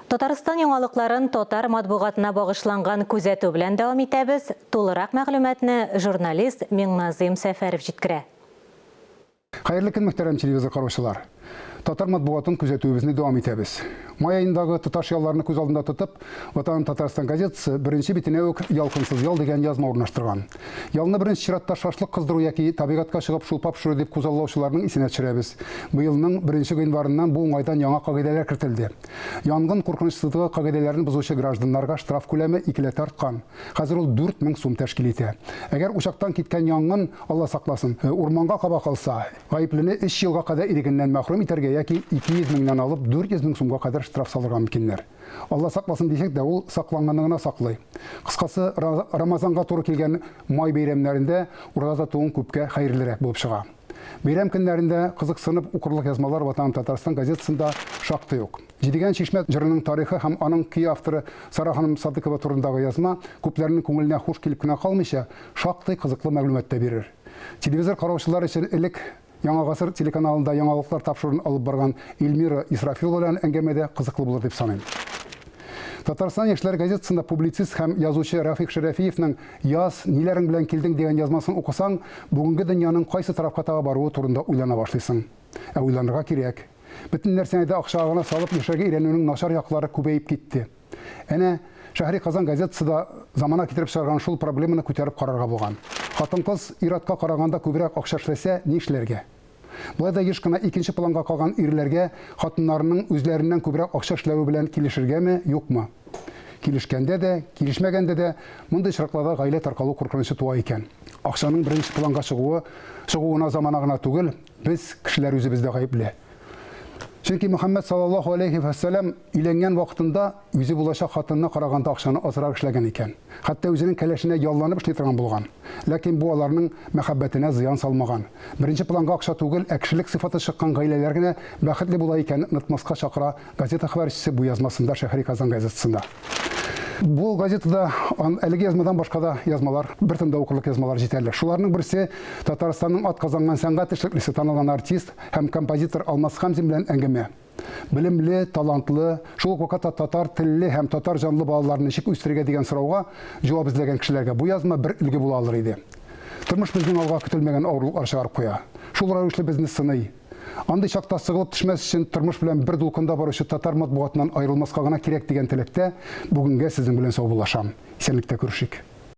Татарстан яңалыкларын татар матбугатына багышланган күзәтү белән дәвам итәбез. Тулырак мәгълүматны журналист Миңназыйм Сәфәров җиткерә. Хәерле көн, мөхтәрәм телевизор караучылар. Татар матбугатын күзәтүебезне дәвам итәбез. Май айындагы тоташ ялларны күз алдында тотып, Ватан Татарстан газетасы беренче битенә үк ялкынсыз ял дигән язма урнаштырган. Ялны беренче чиратта шашлык кыздыру яки табигатка чыгып шулпап пешерү дип күзаллаучыларның исенә төшерәбез. Быелның 1 гыйнварыннан бу уңайдан яңа кагыйдәләр кертелде. Янгын куркынычсызлыгы кагыйдәләрен бозучы гражданнарга штраф күләме 2 арткан. Хәзер ул 4000 сум тәшкил итә. Әгәр учактан киткән янгын, Алла сакласын, урманга каба калса, гаеплене 3 елга кадәр ирегеннән мәхрүм итәргә яки 200 меңнән алып 400 мең сумга кадәр штраф салырга мөмкиннәр. Алла сакласын дисәк дә, ул сакланганлыгына саклый. Кыскасы, Рамазанга туры килгән май бәйрәмнәрендә ураза тотуын күпкә хәерлерәк булып чыга. Бәйрәм көннәрендә кызыксынып укырлык язмалар Ватан Татарстан газетасында шактый ук. Җидегән Чишмә җырының тарихы һәм аның көй авторы Сара ханым Садыкова турындагы язма күпләрнең күңеленә хуш килеп кенә калмыйча, шактый кызыклы мәгълүмат та бирер. Телевизор караучылар өчен элек Яңа гасыр телеканалында яңалыклар тапшыруын алып барган Эльмира Исрафилова белән әңгәмәдә кызыклы булыр дип саныйм. Татарстан яшьләр газетасында публицист һәм язучы Рафик Шәрәфиевның «Яз, ниләрең белән килдең» дигән язмасын укысаң, бүгенге дөньяның кайсы тарафка таба баруы турында уйлана башлыйсың. Уйланырга кирәк. Бөтен нәрсәне дә акча гына салып яшәргә өйрәнүнең начар яклары күбәеп китте. Әнә Шәһри Казан газетасы да замана китереп чыгарган шул проблеманы күтәреп карарга булган. Хатын-кыз ир-атка караганда күбрәк акча эшләсә, ни эшләргә? Болай да еш кына икенче планга калган ирләргә хатыннарының үзләреннән күбрәк акча эшләве белән килешергәме, юкмы? Килешкәндә дә, килешмәгәндә дә мондый очракларда гаилә таркалу куркынычы туа икән. Акчаның беренче планга чыгуына замана гына түгел, без кешеләр үзебездә гаепле. Чөнки Мөхәммәд саллаллаһу алейхи ва саллям иләнгән вакытында үзе булачак хатынына караганда акчаны азрак эшләгән икән. Хәтта үзенең кәләшенә ялланып эшли торган булган. Ләкин бу аларның мәхәббәтенә зыян салмаган. Беренче планга акча түгел, кешелек сыйфаты чыккан гаиләләр генә бәхетле була икәнен онытмаска чакыра газета хәбәрчесе бу язмасында Шәһри Казан газетасында. Бу газетада әлеге язмадан башка да язмалар, бер тында укырлык язмалар җитәрлек. Шуларның берсе Татарстанның атказанган сәнгать эшлеклесе танылган артист һәм композитор Алмаз Хәмзин белән әңгәмә. Белемле, талантлы, шул ук вакытта татар телле һәм татар җанлы балаларны ничек үстерергә дигән сорауга җавап эзләгән кешеләргә бу язма бер илге була алыр иде. Тормыш безнең алга көтелмәгән авырлыклар чыгарып куя. Шул рәвешле безне сыный. Андый чакта сыгылып төшмәс өчен тормыш белән бер дулкында баручы татар матбугатыннан аерылмаска гына кирәк дигән теләктә бүгенгә сезнең белән саубуллашам. Исәнлектә күрешик.